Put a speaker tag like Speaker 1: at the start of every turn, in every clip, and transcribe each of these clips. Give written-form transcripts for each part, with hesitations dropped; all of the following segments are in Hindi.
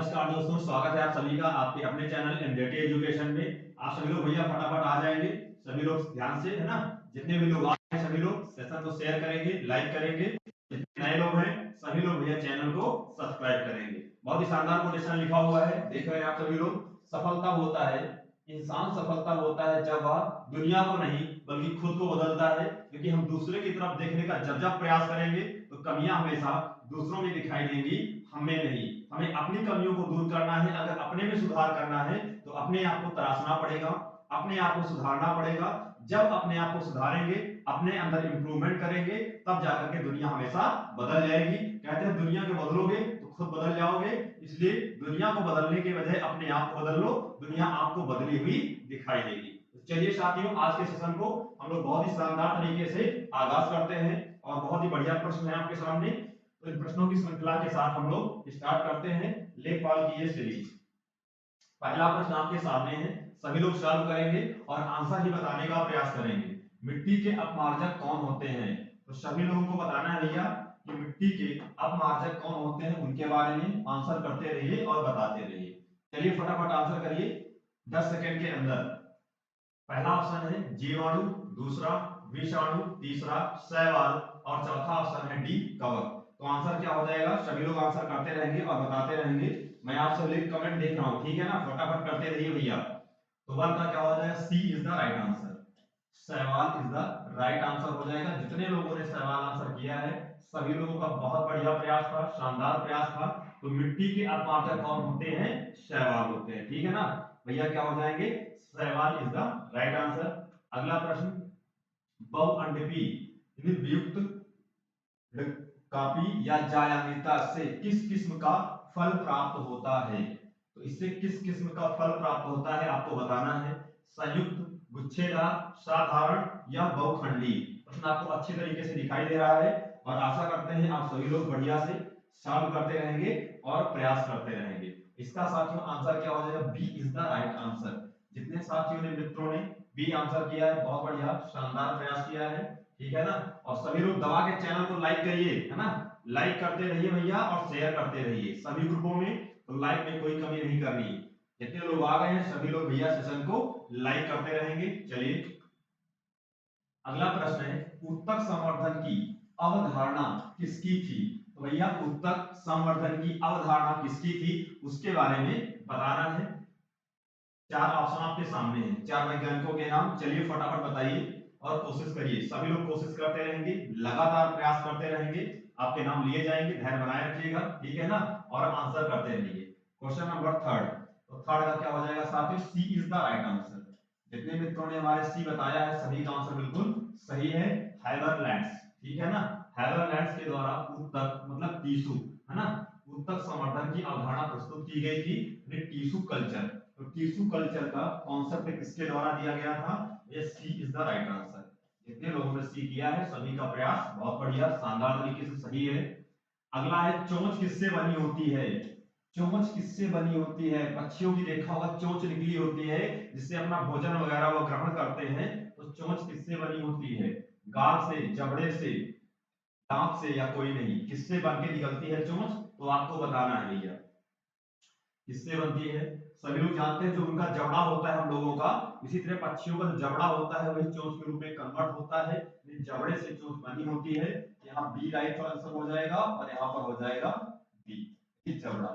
Speaker 1: नमस्कार दोस्तों, स्वागत है आप सभी का आपके अपने चैनल एमजेटी एजुकेशन में। आप सभी लोग भैया फटाफट आ जाएंगे, सभी लोग ध्यान से, है ना। जितने भी लोग आ रहे हैं सभी लोग सेशन को शेयर करेंगे, लाइक करेंगे। जितने नए लोग हैं सभी लोग भैया चैनल को सब्सक्राइब करेंगे। बहुत ही शानदार कोटेशन लिखा हुआ है, देख रहे हैं आप सभी लोग। सफलता होता है, इंसान सफलता होता है जब वह दुनिया को नहीं बल्कि खुद को बदलता है। क्योंकि हम दूसरे की तरफ देखने का जब जब प्रयास करेंगे तो कमियां हमेशा दूसरों में दिखाई देंगी, हमें नहीं। हमें अपनी कमियों को दूर करना है। अगर अपने में सुधार करना है तो अपने आप को तराशना पड़ेगा, अपने आप को सुधारना पड़ेगा। जब अपने आप को सुधारेंगे, अपने अंदर इंप्रूवमेंट करेंगे, तब जाकर के दुनिया हमेशा बदल जाएगी। कहते हैं दुनिया को बदलोगे तो खुद बदल जाओगे। इसलिए दुनिया को बदलने के बजाय अपने आप को बदल लो, दुनिया आपको बदली हुई दिखाई देगी। तो चलिए साथियों, आज के सेशन को हम लोग बहुत ही शानदार तरीके से आगाज करते हैं और बहुत ही बढ़िया प्रश्न है आपके सामने। तो इन प्रश्नों की श्रृंखला के साथ हम लोग स्टार्ट करते हैं लेखपाल की ये सीरीज। पहला प्रश्न आपके सामने है, सभी लोग सॉल्व करेंगे और आंसर ही बताने का प्रयास करेंगे। मिट्टी के अपमार्जक कौन होते हैं? तो सभी लोगों को बताना है भैया कि मिट्टी के अपमार्जक कौन होते हैं, उनके बारे में आंसर करते रहिए और बताते रहिए। चलिए फटाफट आंसर करिए 10 सेकंड के अंदर। पहला ऑप्शन है जीवाणु, दूसरा विषाणु, तीसरा शैवाल और चौथा ऑप्शन है डी कवक। तो आंसर क्या हो जाएगा? सभी लोग आंसर करते रहेंगे और बताते रहेंगे। मैं आप सभी कमेंट देख रहा हूं, ठीक है ना। फटाफट करते रहिए भैया। तो वन का क्या हो जाएगा? सी इज द राइट आंसर। सवाल इज द राइट आंसर हो जाएगा। जितने लोगों ने सवाल आंसर किया है सभी लोगों का बहुत बढ़िया प्रयास था, शानदार प्रयास था। तो मिट्टी के अपमार्जक कौन होते हैं? शैवाल होते हैं, ठीक है ना भैया। क्या हो जाएंगे? सवाल इज द राइट आंसर। अगला प्रश्न, बहुअंडपी वियुक्त कापी या जायामीता से किस किस्म का फल प्राप्त होता है? तो इससे किस किस्म का फल प्राप्त होता है आपको बताना है। संयुक्त, गुच्छेदार, साधारण या बहुखंडी। प्रश्न आपको अच्छे तरीके से दिखाई दे रहा है और आशा करते हैं आप सभी लोग बढ़िया से सॉल्व करते रहेंगे और प्रयास करते रहेंगे। इसका साथियों आंसर क्या हो जाएगा? B is the right answer. जितने साथियों ने, मित्रों ने बी आंसर किया है, बहुत बढ़िया शानदार प्रयास किया है, ठीक है ना। और सभी लोग दबा के चैनल को लाइक करिए, है ना। लाइक करते रहिए भैया और शेयर करते रहिए सभी ग्रुपों में। तो लाइक में कोई कमी नहीं करनी। जितने लोग आ गए हैं सभी लोग भैया सेशन को लाइक करते रहेंगे। चलिए अगला प्रश्न है, उत्तक संवर्धन की अवधारणा किसकी थी? तो भैया उत्तक संवर्धन की अवधारणा किसकी थी उसके बारे में बताना है। चार ऑप्शन आपके सामने हैं, चार वैज्ञानिकों के नाम। चलिए फटाफट बताइए और कोशिश करिए। सभी लोग कोशिश करते रहेंगे, लगातार प्रयास करते रहेंगे, आपके नाम लिए जाएंगे। धैर्य बनाए रखिएगा, ठीक है ना। और आंसर करते रहिए। Question number third. तो थर्ड का क्या हो जाएगा साथियों? सी इज द राइट आंसर। जितने मित्रों ने हमारे सी बताया है सभी का आंसर बिल्कुल सही है। हाइबरलैंड्स, ठीक है ना। हाइबरलैंड्स के द्वारा उत्तक मतलब टिश्यू, है ना, उत्तक संवर्धन की अवधारणा प्रस्तुत की गई थी। Tissue culture. तो टिश्यू कल्चर का कॉन्सेप्ट किसके द्वारा दिया गया था? ये सी इज द राइट आंसर। जितने लोगों ने सी किया है सभी का प्रयास बहुत बढ़िया शानदार तरीके से सही है। अगला है, चोंच किससे बनी होती है? चोंच किससे बनी होती है? पक्षियों की देखा होगा चोंच निकली होती है जिससे अपना भोजन वगैरह वो ग्रहण करते हैं। तो चोंच किससे बनी होती है? गाल से, जबड़े से, दांत से या कोई नहीं? किससे बन के निकलती है चोंच? तो आपको बताना है भैया किससे बनती है। सभी लोग जानते हैं जो उनका जबड़ा होता है हम लोगों का, इसी तरह पक्षियों का जो जबड़ा होता है वही चोंच के रूप में कन्वर्ट होता है। जबड़े से चोंच बनी होती है। यहाँ बी राइट आंसर हो जाएगा और यहाँ पर हो जाएगा बी जबड़ा,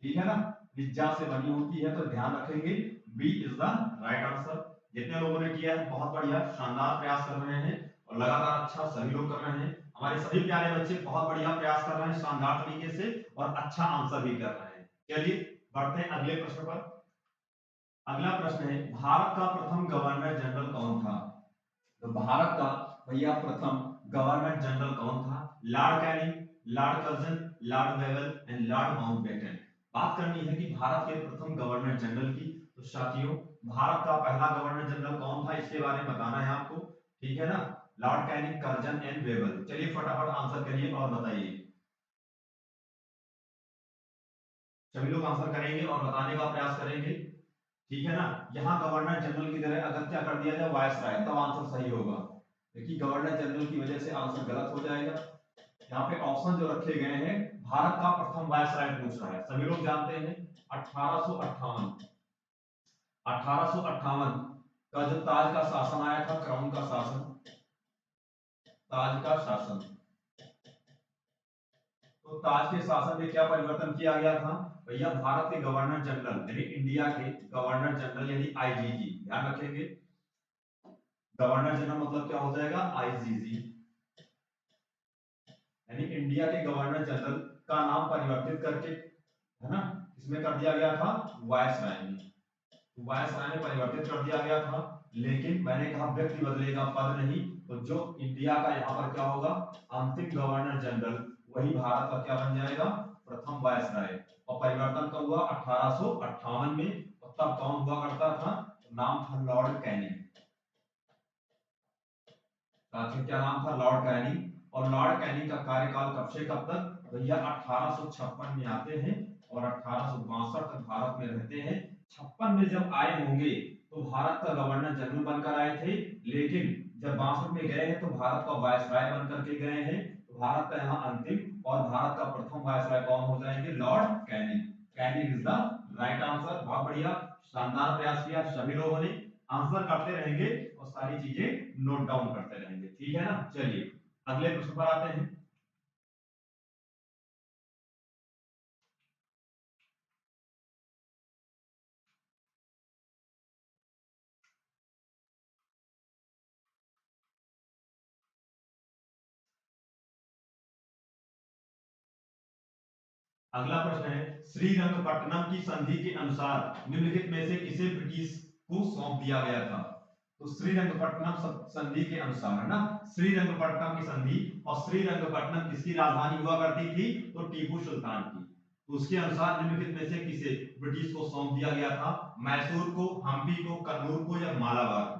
Speaker 1: ठीक है ना। लिज्जा से बनी होती है तो ध्यान रखेंगे B is the right answer. जितने लोगों ने किया है बहुत बढ़िया शानदार प्रयास कर रहे हैं और लगातार अच्छा सभी लोग कर रहे हैं। हमारे सभी प्यारे बच्चे बहुत बढ़िया प्रयास कर रहे हैं शानदार तरीके से और अच्छा आंसर भी कर रहे हैं। चलिए बढ़ते हैं अगले प्रश्न पर। अगला प्रश्न है, भारत का प्रथम गवर्नर जनरल कौन था? तो भारत का भैया प्रथम गवर्नर जनरल कौन था? Lord Canning, Lord Curzon, Lord Wavell and Lord Mountbatten. बात करनी है कि भारत के प्रथम गवर्नर जनरल की। तो साथियों भारत का पहला गवर्नर जनरल कौन था इसके बारे में बताना है आपको, ठीक है ना। Lord Canning, Curzon and Wavell. चलिए फटाफट आंसर करिए और बताइए। सभी लोग आंसर करेंगे और बताने का प्रयास करेंगे, ठीक है ना। यहाँ गवर्नर जनरल की जगह अगर क्या कर दिया जाए वायसराय, तब आंसर सही होगा। देखिए गवर्नर जनरल की वजह से आंसर गलत हो जाएगा। यहाँ पे ऑप्शन जो रखे गए हैं भारत का प्रथम वायसराय पूछ रहा है, सभी लोग जानते हैं 1858 1858 का जो ताज का शासन आया था, क्राउन का शासन, ताज का शासन, तो ताज के शासन में क्या परिवर्तन किया गया था भैया, भारत के गवर्नर जनरल यानी इंडिया के गवर्नर जनरल यानी आईजीजी, ध्यान रखेंगे गवर्नर जनरल मतलब क्या हो जाएगा आईजीजी, यानी इंडिया के गवर्नर जनरल का नाम परिवर्तित करके, है ना, इसमें कर दिया गया था वायसराय में, वायसराय में परिवर्तित कर दिया गया था। लेकिन मैंने कहा व्यक्ति बदलेगा पद नहीं, तो जो इंडिया का यहाँ पर क्या होगा अंतिम गवर्नर जनरल, वही भारत का क्या बन जाएगा प्रथम वायसराय। और परिवर्तन कब हुआ 1858 में, और तब कौन हुआ करता था, नाम था लॉर्ड कैनिंग, साथियों क्या नाम था लॉर्ड कैनिंग। और लॉर्ड कैनिंग का कार्यकाल कब से कब तक भैया 1856 में आते हैं और 1862 तक भारत में रहते हैं। 56 में जब आए होंगे तो भारत का गवर्नर जनरल बनकर आए थे, लेकिन जब 62 में गए हैं तो भारत का वायसराय बनकर के गए हैं। तो भारत का यहाँ अंतिम और भारत का प्रथम वायसराय कौन हो जाएंगे, Lord Canning. Canning is the right answer. बहुत बढ़िया, शानदार प्रयास किया सभी लोगों ने। आंसर करते रहेंगे और सारी चीजें नोट डाउन करते रहेंगे, ठीक है ना। चलिए अगले प्रश्न पर आते हैं। अगला प्रश्न है, श्रीरंगपट्टनम की संधि के अनुसार निम्नलिखित में से किसे ब्रिटिश को सौंप दिया गया था। तो श्रीरंगपट्टनम संधि के अनुसार, है ना, श्रीरंगपट्टनम की संधि, और श्रीरंगपट्टनम किसकी राजधानी हुआ करती थी, तो टीपू सुल्तान की। तो उसके अनुसार निम्नलिखित में से किसे ब्रिटिश को सौंप दिया गया था, मैसूर को, हम्पी को, कन्नूर को या मालाबार को।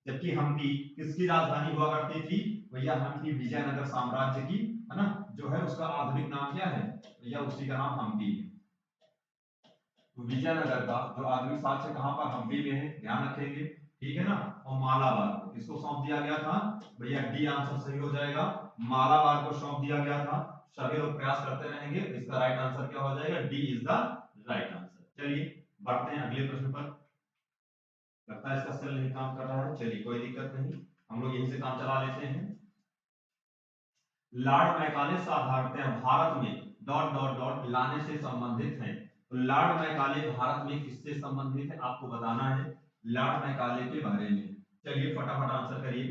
Speaker 1: जबकि हम्पी किसकी राजधानी हुआ करती थी भैया, हम्पी विजयनगर साम्राज्य की, है ना, जो है उसका आधुनिक नाम क्या है भैया, उसी का नाम हम्पी है। तो विजयनगर का जो आधुनिक साक्ष्य कहां पर, हम्पी में है, ध्यान रखेंगे, ठीक है ना। और मालाबार को किसको सौंप दिया गया था भैया, डी आंसर सही हो जाएगा, मालाबार को सौंप दिया गया था। सभी लोग प्रयास करते रहेंगे, इसका राइट आंसर क्या हो जाएगा, D is the right answer. चलिए बढ़ते हैं अगले प्रश्न पर। लगता है इसका सेल नहीं काम कर रहा है, चलिए कोई दिक्कत नहीं, हम लोग यहीं से काम चला लेते हैं। लॉर्ड मैकाले साधारणतः भारत में डॉट डॉट डॉट लाने से संबंधित हैं। तो लॉर्ड मैकाले भारत में किससे संबंधित है आपको बताना है, लॉर्ड मैकाले के बारे में। चलिए फटाफट आंसर करिए।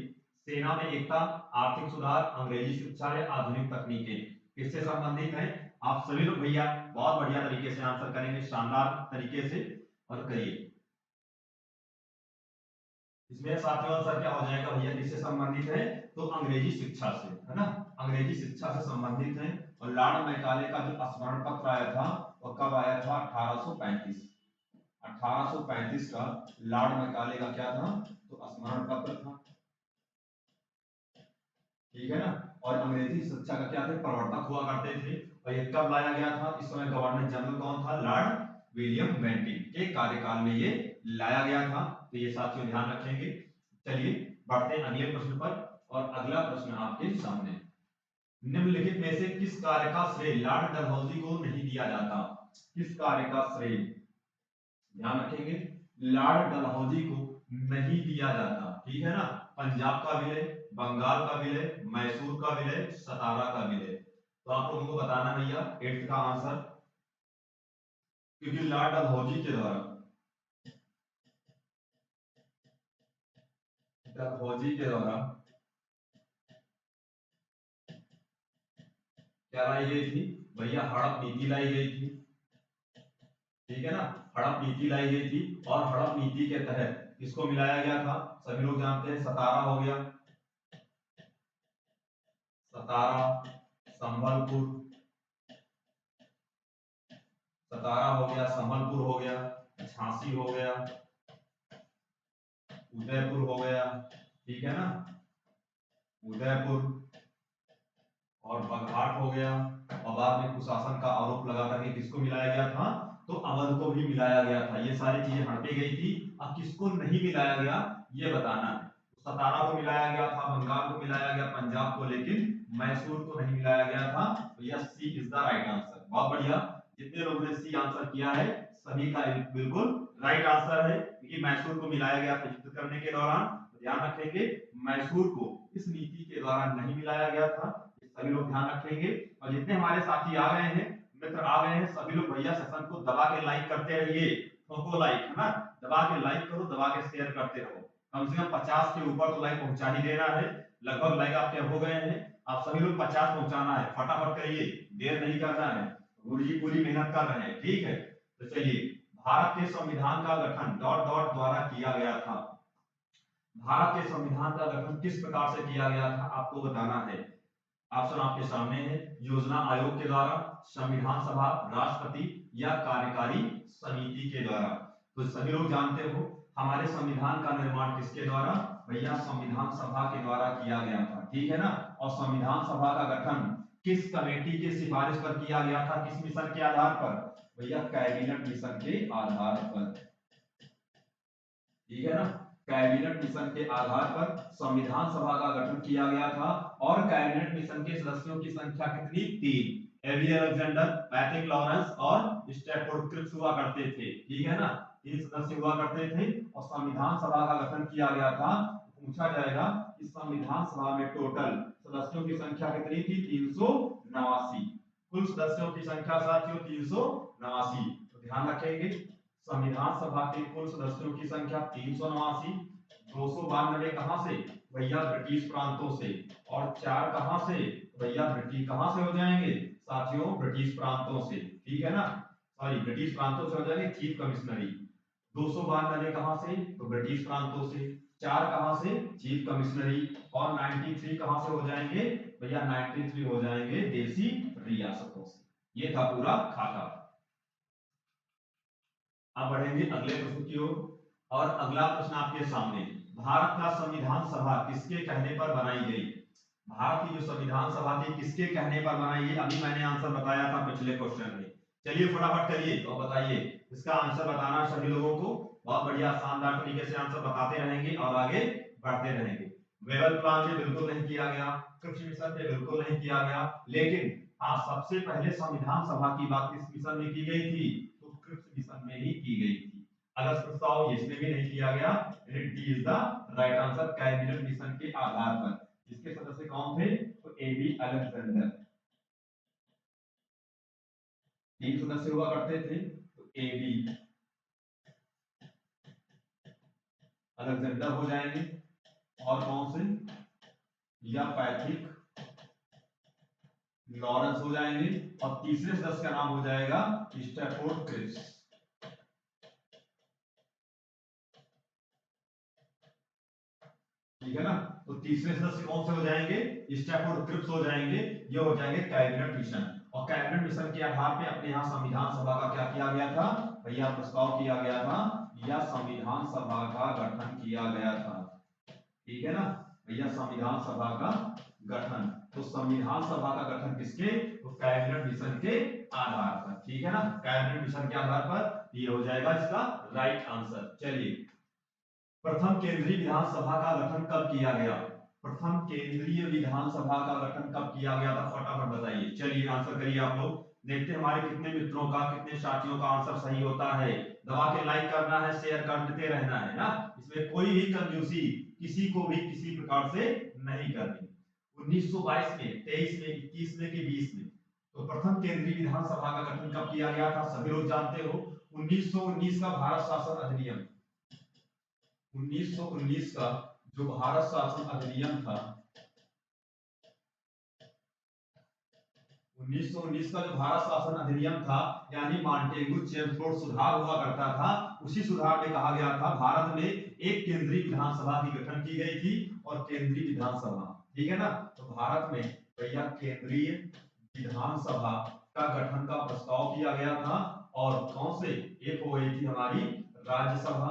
Speaker 1: सेना में एकता, आर्थिक सुधार, अंग्रेजी शिक्षा या आधुनिक तकनीकें, किससे संबंधित है। आप सभी लोग भैया बहुत बढ़िया तरीके से आंसर करेंगे, शानदार तरीके से, और करिए। इसमें सातवां आंसर क्या हो जाएगा भैया, किससे संबंधित है, तो अंग्रेजी शिक्षा से, है ना, अंग्रेजी शिक्षा से संबंधित है। और लॉर्ड मैकाले का जो स्मरण पत्र आया था वो कब आया था, 1835। 1835 का लॉर्ड मैकाले का क्या था, तो स्मरण पत्र था, ठीक है ना। और अंग्रेजी शिक्षा का क्या थे, प्रवर्तक हुआ करते थे। और ये कब लाया गया था, इस समय गवर्नर जनरल कौन था, लॉर्ड विलियम बेंटिंक के कार्यकाल में ये लाया गया था। तो ये साथियों ध्यान रखेंगे। चलिए बढ़ते हैं अगले प्रश्न पर। और अगला प्रश्न आपके सामने, निम्नलिखित में से किस कार्य का श्रेय लॉर्ड डलहौजी को नहीं दिया जाता। किस कार्य का श्रेय, ध्यान रखेंगे, लॉर्ड डलहौजी को नहीं दिया जाता, ठीक है ना। पंजाब का विलय, बंगाल का विलय, मैसूर का विलय, सतारा का विलय। तो आप लोगों को बताना भैया 8th का आंसर, क्योंकि लॉर्ड डलहौजी के द्वारा, डलहौजी के द्वारा क्या लाई गई थी भैया, हड़प नीति लाई गई थी, ठीक है ना। हड़प नीति लाई गई थी, और हड़प नीति के तहत किसको मिलाया गया था, सभी लोग जानते हैं, सतारा हो गया, सतारा, संबलपुर, सतारा हो गया, संबलपुर हो गया, झांसी हो गया, उदयपुर हो गया, ठीक है ना, उदयपुर और बघाट हो गया। और बाद में कुशासन का आरोप लगा करके किसको मिलाया गया था, तो अवध को भी मिलाया गया था। ये सारी चीजें हटती गई थी। अब किसको नहीं मिलाया गया ये बताना है। सतारा को मिलाया गया था, बंगाल को मिलाया गया, पंजाब को लेकिन मैसूर को नहीं मिलाया गया था। तो यह सी इज द राइट आंसर। बहुत बढ़िया, जितने लोगों ने सी आंसर किया है सभी का बिल्कुल राइट आंसर है, क्योंकि मैसूर को मिलाया गया था युद्ध करने के दौरान। ध्यान रखेंगे, मैसूर को इस नीति के दौरान नहीं मिलाया गया था, सभी लोग ध्यान रखेंगे। और जितने हमारे साथी आ गए हैं, मित्र आ गए हैं, सभी लोग भैया सेशन को दबा के लाइक करते रहिए। ठोको लाइक, है ना, दबा के लाइक करो, दबा के शेयर करते रहो। कम से कम 50 के ऊपर तो लाइक पहुंचा ही देना है। लगभग लाइक आपके हो गए हैं, आप सभी लोग 50 पहुंचाना है, फटाफट करिए, देर नहीं करना है। गुरु जी पूरी मेहनत कर रहे हैं, ठीक है। तो चलिए, भारत के संविधान का गठन डॉट डॉट द्वारा किया गया था। भारत के संविधान का गठन किस प्रकार से किया गया था आपको बताना है। ऑप्शन आपके सामने है, योजना आयोग के द्वारा, संविधान सभा, राष्ट्रपति या कार्यकारी समिति के द्वारा। तो सभी लोग जानते हो हमारे संविधान का निर्माण किसके द्वारा, भैया संविधान सभा के द्वारा किया गया था, ठीक है ना। और संविधान सभा का गठन किस कमेटी के सिफारिश पर किया गया था, किस मिशन के आधार पर, भैया कैबिनेट मिशन के आधार पर, ठीक है ना। कैबिनेट मिशन के आधार पर संविधान सभा का गठन किया गया था। और कैबिनेट मिशन के सदस्यों की संख्या कितनी, 3। एवी अलेक्जेंडर, पैट्रिक लॉरेंस और स्टैफोर्ड क्रिप्स हुआ करते थे, ठीक है ना। 3 सदस्य हुआ करते थे और संविधान सभा का गठन किया गया था। पूछा जाएगा कि संविधान सभा में टोटल सदस्यों की संख्या कितनी थी, 389। कुल सदस्यों की संख्या साथियों 389। तो ध्यान रखेंगे, संविधान सभा के कुल सदस्यों की संख्या 389। 292 कहां से, भैया ब्रिटिश प्रांतों से। और 4 कहां से, भैया ब्रिटिश कहां से हो जाएंगे साथियों, ब्रिटिश प्रांतों से, ठीक है ना। सॉरी, ब्रिटिश प्रांतों से हो जाएंगे चीफ कमिश्नरी। 292 कहां से, तो ब्रिटिश प्रांतों से। 4 कहां से, चीफ कमिश्नरी। और 93 कहां से हो जाएंगे, भैया 93 हो जाएंगे देसी रियासतों से। ये था पूरा खाका। अब बढ़ेंगे अगले प्रश्न की ओर। और अगला प्रश्न आपके सामने, भारत का संविधान सभा किसके कहने पर बनाई गई। भारत की जो संविधान सभा थी किसके कहने पर बनाई गई, अभी मैंने आंसर बताया था पिछले क्वेश्चन में। चलिए फटाफट करिए और बताइए, इसका आंसर बताना सभी लोगों को। बहुत बढ़िया शानदार तरीके से आंसर बताते रहेंगे और आगे बढ़ते रहेंगे। वेबल प्लान में बिल्कुल नहीं किया गया, कृषि मिशन में बिल्कुल नहीं किया गया, लेकिन हाँ सबसे पहले संविधान सभा की बात किस मिशन में की गई थी, तो कृषि मिशन में ही की गई थी। अगस्त प्रस्ताव इसमें भी नहीं किया गया, D is the right answer. Cabinet mission के आधार पर इसके सदस्य कौन थे, तो एबी अलेक्जेंडर। 3 सदस्य हुआ करते थे, तो एबी अलेक्जेंडर हो जाएंगे। और कौन से, या पैट्रिक लॉरेंस हो जाएंगे। और तीसरे सदस्य का नाम हो जाएगा स्टैफोर्ड क्रिप्स, ठीक है ना। तो तीसरे सदस्य कौन से हो जाएंगे, स्टैफोर्ड क्रिप्स हो जाएंगे। ये हो जाएंगे कैबिनेट मिशन। और कैबिनेट मिशन के आधार पे अपने यहाँ संविधान सभा का क्या किया गया था, भैया प्रस्ताव किया गया था, या संविधान सभा का गठन किया गया था, ठीक है ना। भैया संविधान सभा का गठन, तो संविधान सभा का गठन किसके, तो कैबिनेट मिशन के आधार पर, ठीक है ना। कैबिनेट मिशन के आधार पर ये हो जाएगा इसका राइट आंसर। चलिए, प्रथम केंद्रीय विधानसभा का गठन कब किया गया, प्रथम केंद्रीय विधानसभा का गठन कब किया गया था, फटाफट बताइए। चलिए आंसर करिए आप लोग, देखते हैं हमारे कितने मित्रों का, कितने साथियों का आंसर सही होता है। दबा के लाइक करना है, शेयर कर देते रहना है ना, इसमें कोई भी कंजूसी किसी को भी किसी प्रकार से नहीं करनी। 1922 में, 23 में, 21 में कि 20 में, तो प्रथम केंद्रीय विधानसभा का गठन कब किया गया था, सभी लोग जानते हो। 1919 का भारत शासन अधिनियम, 1919 का जो भारत शासन अधिनियम था, 1919 का जो भारत शासन अधिनियम था, यानी मॉन्टेगू चेम्सफोर्ड सुधार हुआ करता था, उसी सुधार में कहा गया था भारत में एक केंद्रीय विधानसभा की गठन की गई थी। और केंद्रीय विधानसभा, ठीक है ना, तो भारत में भैया केंद्रीय विधानसभा का गठन का प्रस्ताव किया गया था। और कौन से, एक हो गई थी हमारी राज्यसभा,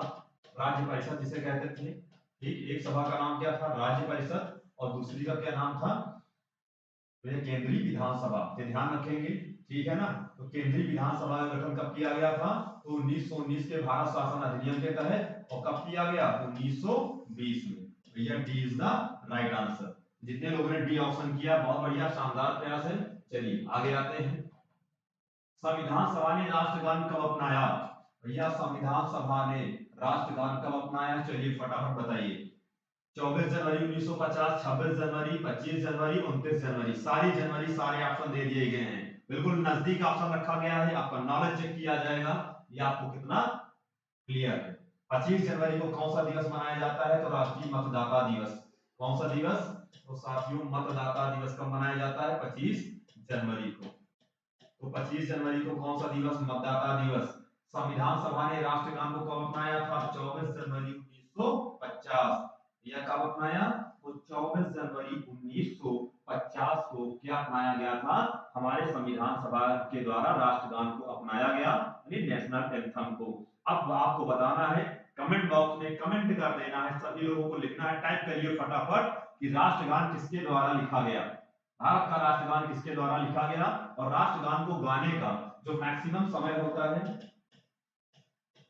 Speaker 1: राज्य परिषद जिसे कहते थे, ठीक। एक सभा का नाम क्या था, राज्य परिषद, और दूसरी का क्या नाम था, तो ये केंद्रीय विधानसभा, ये ध्यान रखेंगे, ठीक है ना। तो केंद्रीय विधानसभा का गठन कब किया गया था, तो 1919 के भारत शासन अधिनियम के तहत। और कब किया गया, 1920 में। भैया D is the right answer. जितने लोगों ने डी ऑप्शन किया बहुत बढ़िया, शानदार प्रयास है। चलिए आगे आते हैं। संविधान सभा ने राष्ट्रगान कब अपनाया? भैया संविधान सभा ने राष्ट्रगान कब अपनाया? चलिए फटाफट बताइए। 24 जनवरी 1950, 26 जनवरी, 25 जनवरी, 29 जनवरी। सारी जनवरी सारे ऑप्शन दे दिए गए हैं, बिल्कुल नजदीक ऑप्शन रखा गया है। आपका नॉलेज चेक किया जाएगा ये आपको कितना क्लियर है। 25 जनवरी को कौन सा दिवस मनाया जाता है? तो राष्ट्रीय मतदाता दिवस। कौन सा दिवस? तो साथियों मतदाता दिवस कब मनाया जाता है? 25 जनवरी को। तो 25 जनवरी को कौन सा दिवस? मतदाता दिवस। संविधान सभा ने राष्ट्रगान को कब अपनाया था? 24 जनवरी 1950। यह कब अपनाया? तो 24 जनवरी 1950 को क्या अपनाया गया था? हमारे संविधान सभा के द्वारा राष्ट्रगान को अपनाया गया, यानी नेशनल एंथम को। अब आपको बताना है, कमेंट बॉक्स में कमेंट कर देना है, सभी लोगों को लिखना है, टाइप करिए फटाफट कि राष्ट्रगान किसके द्वारा लिखा गया, भारत का राष्ट्रगान किसके द्वारा लिखा गया। और राष्ट्रगान को गाने का जो मैक्सिमम समय होता है,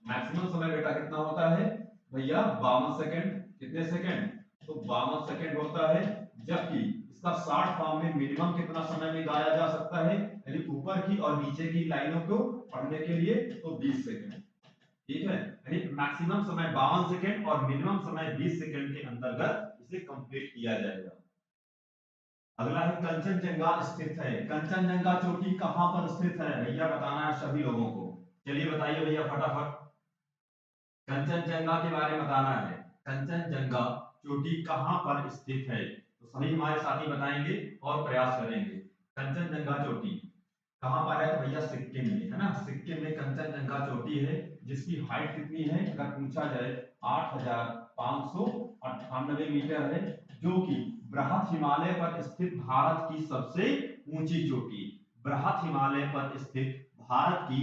Speaker 1: मैक्सिमम समय बेटा कितना होता है भैया? 52 सेकंड। कितने सेकंड? तो 52 सेकंड होता है। जबकि इसका शॉर्ट फॉर्म में मिनिमम कितना समय में गाया जा सकता है, यानी ऊपर की और नीचे की लाइनों को पढ़ने के लिए, तो 20 सेकंड। ठीक है, यानी मैक्सिमम समय 52 सेकंड और मिनिमम समय 20 सेकंड के अंतर्गत इसे कंप्लीट किया जाएगा। अगला है कंचनजंगा स्थित है। कंचनजंगा चोटी कहां पर स्थित है? भैया बताना है सभी लोगों को। चलिए बताइए भैया फटाफट, कंचनजंगा के बारे में बताना है। कंचनजंगा चोटी कहां पर स्थित है? तो सभी हमारे साथी बताएंगे और प्रयास करेंगे। कंचनजंगा चोटी कहां पर है? तो भैया सिक्किम में है ना। सिक्किम में कंचनजंगा चोटी है, जिसकी हाइट कितनी है अगर पूछा जाए? 8598 मीटर है, जो कि बृहद हिमालय पर स्थित भारत की सबसे ऊंची चोटी। बृहद हिमालय पर स्थित भारत की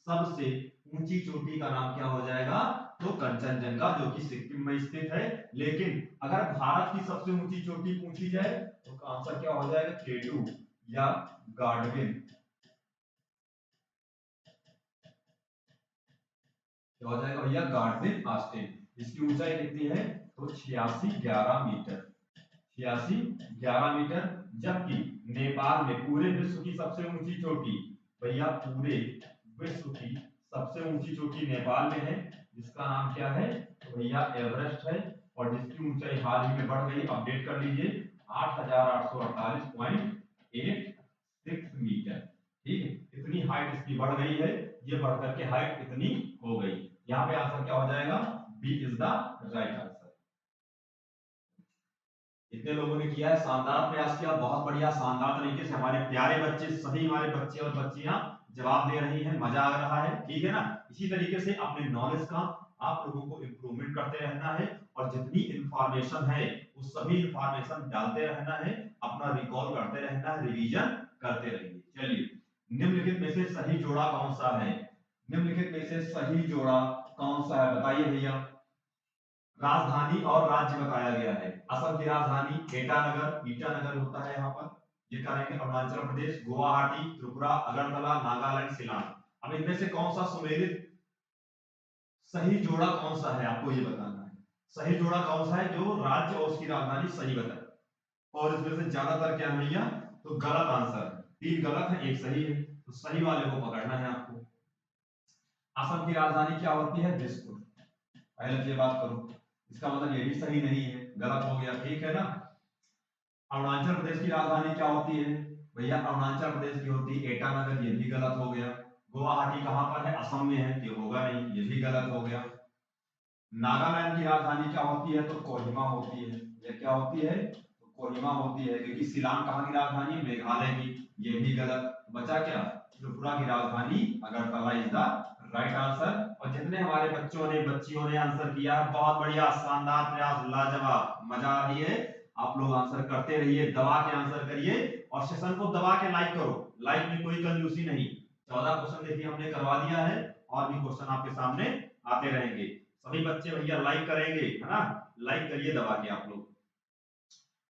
Speaker 1: सबसे ऊंची चोटी का नाम क्या हो जाएगा? तो कंचनजंगा, जो कि सिक्किम में स्थित है। लेकिन अगर भारत की सबसे ऊंची चोटी पूछी जाए तो आंसर क्या हो जाएगा? केटू या गार्डविन। क्या हो जाएगा भैया? Godwin Austin. इसकी ऊंचाई कितनी है? तो 8611 मीटर। 8611 मीटर। जबकि नेपाल में पूरे विश्व की सबसे ऊंची चोटी, भैया पूरे विश्व की सबसे ऊंची चोटी नेपाल में है, जिसका नाम क्या है? तो भैया एवरेस्ट है। और जिसकी ऊंचाई हाल ही में बढ़ गई, अपडेट कर लीजिए, 8848.86 मीटर। ठीक है, इतनी हाइट इसकी बढ़ गई है, ये बढ़कर के हाइट इतनी हो गई। यहाँ पे आंसर क्या हो जाएगा? B is the right answer. इतने लोगों ने किया है, शानदार प्रयास किया, बहुत बढ़िया, शानदार तरीके से हमारे प्यारे बच्चे, सभी हमारे बच्चे और बच्चियां जवाब दे रही हैं, मजा आ रहा है। ठीक है ना। इसी तरीके से अपने नॉलेज का आप लोगों को इंप्रूवमेंट करते रहना है, और जितनी इंफॉर्मेशन है उस सभी इंफॉर्मेशन डालते रहना है, अपना रिकॉल करते रहना है, रिवीजन करते रहिए। चलिए, निम्नलिखित में से सही जोड़ा कौन सा है? निम्नलिखित में से सही जोड़ा कौन सा है बताइए भैया। राजधानी और राज्य बताया गया है। असम की राजधानी ईटानगर, ईटानगर होता है यहाँ पर। ये करेंगे अरुणाचल प्रदेश, गुवाहाटी, त्रिपुरा, अगरतला, नागालैंड, शिलांग। अब इनमें से कौन सा सुमेलित सही जोड़ा कौन सा है, आपको ये बताना है। सही जोड़ा कौन सा है जो राज्य और उसकी राजधानी सही बताए। और इसमें से ज्यादातर क्या है भैया? तो गलत आंसर है, 3 गलत है 1 सही है, तो सही वाले को पकड़ना है आपको। असम की राजधानी क्या होती है? दिसपुर। पहले तो ये बात करो, इसका मतलब ये भी सही नहीं है, गलत हो गया। ठीक है ना। अरुणाचल प्रदेश की राजधानी क्या होती है? भैया अरुणाचल प्रदेश की होती है ईटानगर, ये भी गलत हो गया। गुवाहाटी कहां पर है? असम में है, ये होगा नहीं, ये भी गलत हो गया। नागालैंड की राजधानी क्या होती है? तो कोहिमा होती है। ये क्या होती है? तो कोहिमा होती है, क्योंकि शिलांग कहां की राजधानी है? मेघालय की, ये भी गलत। बचा क्या? त्रिपुरा की राजधानी Agartala is the right answer. और जितने हमारे बच्चों ने बच्चियों ने आंसर किया है, बहुत बढ़िया, शानदार प्रयास, लाजवाब, मजा आ रही है। आप लोग आंसर करते रहिए, दबा के आंसर करिए, और सेशन को दबा के लाइक करो। लाइक में कोई कंजूसी नहीं। 14 क्वेश्चन देखिए हमने करवा दिया है, और भी क्वेश्चन आपके सामने आते रहेंगे। सभी बच्चे भैया लाइक करेंगे, है ना। लाइक करिए दबा के आप लोग।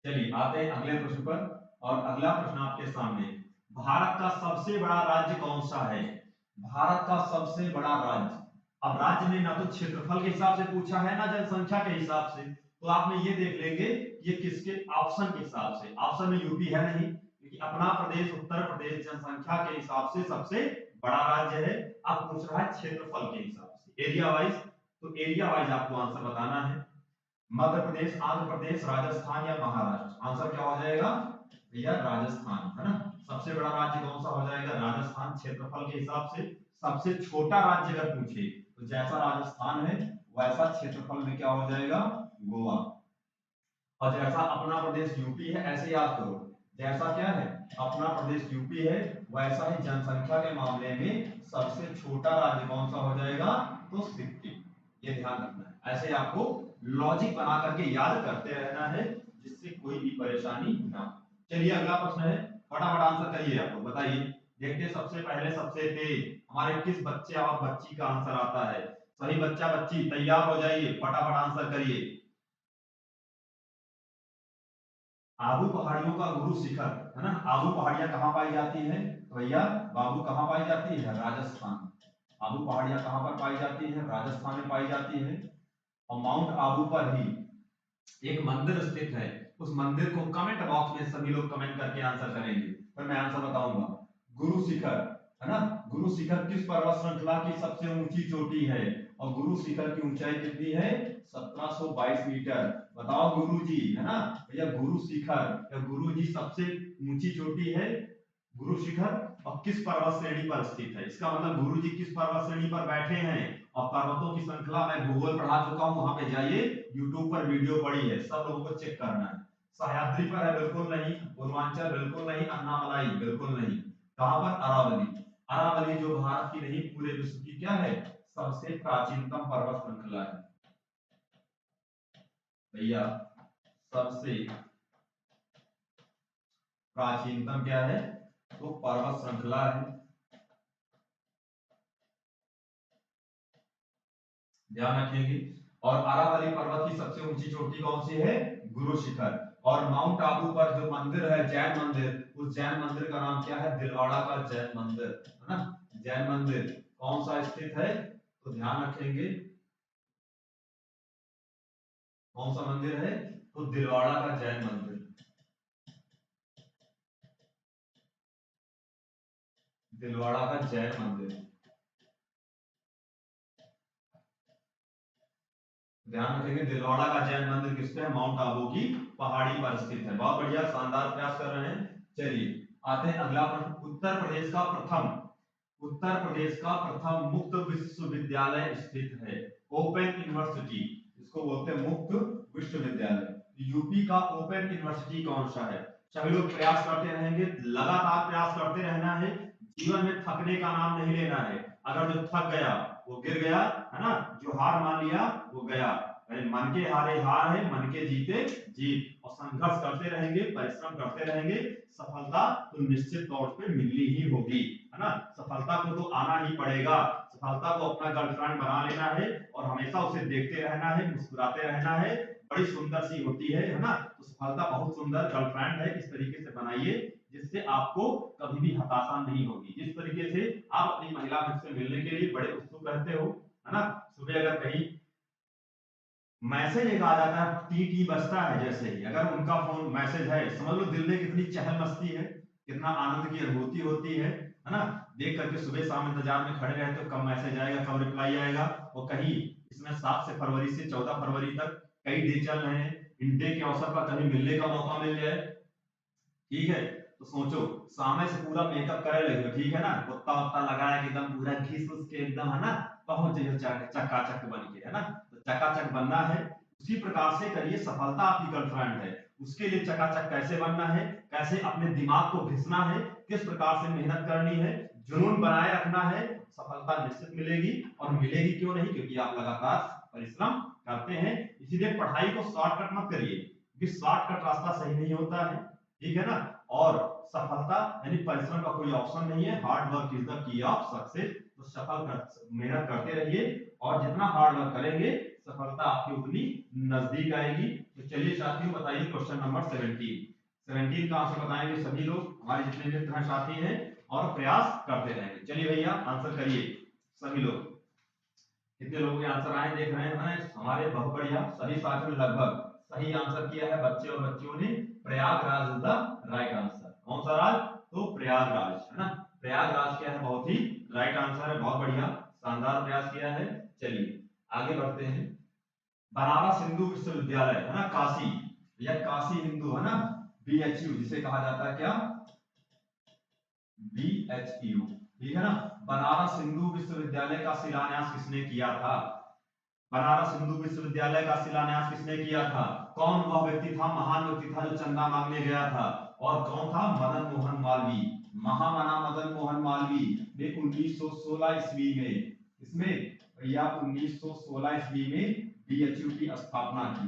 Speaker 1: चलिए आते हैं अगले प्रश्न पर। और अगला प्रश्न आपके सामने, भारत का सबसे बड़ा राज्य कौन सा है? भारत का सबसे बड़ा राज्य। अब राज्य में ना तो क्षेत्रफल के हिसाब से पूछा है, ना जनसंख्या के हिसाब से। तो आप में ये देख लेंगे ये किसके ऑप्शन के हिसाब से, ऑप्शन में यूपी है नहीं क्योंकि अपना प्रदेश उत्तर प्रदेश जनसंख्या के हिसाब से सबसे बड़ा राज्य है। अब पूछ रहा है क्षेत्रफल के हिसाब से, एरिया वाइज, तो एरिया वाइज आपको आंसर बताना है। मध्य प्रदेश, आंध्र प्रदेश, राजस्थान या महाराष्ट्र, आंसर क्या हो जाएगा भैया राजस्थान, है ना। सबसे बड़ा राज्य कौन सा हो जाएगा राजस्थान क्षेत्रफल के हिसाब से। सबसे छोटा राज्य अगर पूछे तो जैसा राजस्थान है वैसा क्षेत्रफल में क्या हो जाएगा गोवा। और जैसा अपना प्रदेश यूपी है ऐसे याद करो, जैसा क्या है अपना प्रदेश यूपी है वैसा ही जनसंख्या के मामले में सबसे छोटा राज्य कौन सा हो जाएगा तो सिक्किम। ये ध्यान रखना है, ऐसे आपको लॉजिक बना करके याद करते रहना है जिससे कोई भी परेशानी ना हो। चलिए अगला प्रश्न है, फटाफट आंसर करिए, आपको बताइए। देखते सबसे पहले सबसे तेज हमारे किस बच्चे और बच्ची का आंसर आता है। सही बच्चा बच्ची तैयार हो जाइए, फटाफट आंसर करिए। आबू पहाड़ियों का गुरु शिखर, है ना। आबू पहाड़ियां कहाँ पाई जाती है तो भैया बाबू कहाँ पाई जाती है राजस्थान। आबू पहाड़ियां कहाँ पर पाई जाती है राजस्थान में पाई जाती है। और माउंट आबू पर ही एक मंदिर स्थित है, उस मंदिर को कमेंट बॉक्स में सभी लोग कमेंट करके आंसर करेंगे, फिर मैं आंसर बताऊंगा। गुरु शिखर, है ना। गुरु शिखर किस पर्वत श्रृंखला की सबसे ऊंची चोटी है, और गुरु शिखर की ऊंचाई कितनी है 1722 मीटर। बताओ गुरु जी, है ना भैया गुरु शिखर या गुरु जी सबसे ऊंची चोटी है गुरु शिखर, और किस पर्वत श्रेणी पर स्थित है। इसका मतलब गुरु जी किस पर्वत श्रेणी पर बैठे हैं, और पर्वतों की श्रृंखला मैं भूगोल पढ़ा चुका हूं, वहां पे जाइए यूट्यूब पर वीडियो पड़ी है, सब लोगों को चेक करना है। सह्याद्री पर है बिल्कुल नहीं, पूर्वांचल बिल्कुल नहीं, अन्नामलाई बिल्कुल नहीं, कहां पर अरावली। अरावली जो भारत की नहीं पूरे विश्व की क्या है सबसे प्राचीनतम पर्वत श्रृंखला है भैया, सबसे प्राचीनतम क्या है तो पर्वत श्रृंखला है। ध्यान रखेंगे। और अरावली पर्वत की सबसे ऊंची चोटी कौन सी है गुरु शिखर। और माउंट आबू पर जो मंदिर है जैन मंदिर, उस जैन मंदिर का नाम क्या है दिलवाड़ा का जैन मंदिर, है ना। जैन मंदिर कौन सा स्थित है तो ध्यान रखेंगे कौन सा मंदिर है तो दिलवाड़ा का जैन मंदिर, दिलवाड़ा का जैन मंदिर। ध्यान रखेंगे दिलवाड़ा का जैन मंदिर किस पे है माउंट आबू की पहाड़ी पर स्थित है। बहुत बढ़िया शानदार प्रयास कर रहे हैं। चलिए आते हैं अगला प्रश्न। उत्तर प्रदेश का प्रथम मुक्त विश्वविद्यालय स्थित है, ओपन यूनिवर्सिटी, इसको बोलते हैं मुक्त विश्वविद्यालय। यूपी का ओपन यूनिवर्सिटी कौन सा है। सभी लोग प्रयास करते रहेंगे, लगातार प्रयास करते रहना है, जीवन में थकने का नाम नहीं लेना है। अगर जो थक गया वो गिर गया, है ना, जो हार मान लिया वो गया। अरे मन के हारे हार है, मन के जीते जीत। और संघर्ष करते रहेंगे, परिश्रम करते रहेंगे, सफलता तो निश्चित तौर पे मिलनी ही होगी, है ना। सफलता को तो आना ही पड़ेगा। सफलता को अपना गर्लफ्रेंड बना लेना है और हमेशा उसे देखते रहना है, मुस्कुराते रहना है। बड़ी सुंदर सी होती है ना। तो सफलता बहुत सुंदर गर्लफ्रेंड है, इस तरीके से बनाइए जिससे आपको कभी भी हताशा नहीं होगी। जिस तरीके से आप अपनी महिला मित्र से मिलने के लिए बड़े उत्सुक रहते हो, है ना। सुबह अगर कहीं मैसेज एक आ जाता है, टी टी बजता है, जैसे ही अगर उनका फोन मैसेज है समझ लो दिल में कितनी चहल मस्ती है, कितना आनंद की अनुभूति होती है ना। देख करके सुबह शाम इंतजार में खड़े रहते हो कब मैसेज आएगा कब रिप्लाई आएगा। और कहीं इसमें 7 से फरवरी से 14 फरवरी तक कई डे चल रहे हैं, इन डे के अवसर पर कभी मिलने का मौका मिल जाए, ठीक है। तो सोचो सामने से पूरा मेकअप करे लगे हो, ठीक है ना, कुत्ता वत्ता लगाया कि एकदम पूरा घिस उस के एकदम, है ना, पहुंच जाइए चकाचक बन के, है ना। तो चकाचक बनना है, उसी प्रकार से करिए। सफलता आपकी गर्लफ्रेंड है, उसके लिए चकाचक कैसे बनना है, कैसे अपने दिमाग को घिसना है, किस प्रकार से मेहनत करनी है, जुनून बनाए रखना है, सफलता निश्चित मिलेगी। और मिलेगी क्यों नहीं, क्योंकि आप लगातार परिश्रम करते हैं। इसीलिए पढ़ाई को शॉर्टकट मत करिए, क्योंकि शॉर्टकट रास्ता सही नहीं होता है, ठीक है ना। और सफलता यानी परिश्रम का कोई ऑप्शन नहीं है, hard work is the key of success. तो मेहनत करते रहिए, और जितना हार्ड वर्क करेंगे सफलता आपकी उतनी नजदीक आएगी। तो चलिए साथियों बताइए क्वेश्चन नंबर 17 का आंसर बताएंगे सभी लोग, हमारे जितने मित्र हैं साथी हैं, और प्रयास करते रहेंगे। चलिए भैया आंसर करिए सभी लोग। कितने लोगों के आंसर आए देख रहे हैं हमारे, बहुत बढ़िया, सभी साथियों लगभग सही आंसर किया है बच्चे और बच्चियों ने। Prayagraj is the right answer. कौन सा राज? तो प्रयागराज, है ना। प्रयागराज क्या है? बहुत ही राइट आंसर है। बहुत बढ़िया, शानदार प्रयास किया है। चलिए आगे बढ़ते हैं। बनारस हिंदू विश्वविद्यालय, है ना, काशी या काशी हिंदू, है ना, बीएचयू जिसे कहा जाता है, क्या? बीएचयू, ठीक है ना। बनारस हिंदू विश्वविद्यालय का शिलान्यास किसने किया था? बनारस हिंदू विश्वविद्यालय का शिलान्यास किसने किया था? कौन वह व्यक्ति था, महान व्यक्ति था, जो चंदा मांगने गया था? और कौन था? मदन मोहन मालवीय। महामना मदन मोहन मालवीय ने 1916 ईस्वी में, इसमें भैया 1916 ईस्वी में बीएचयू की स्थापना की।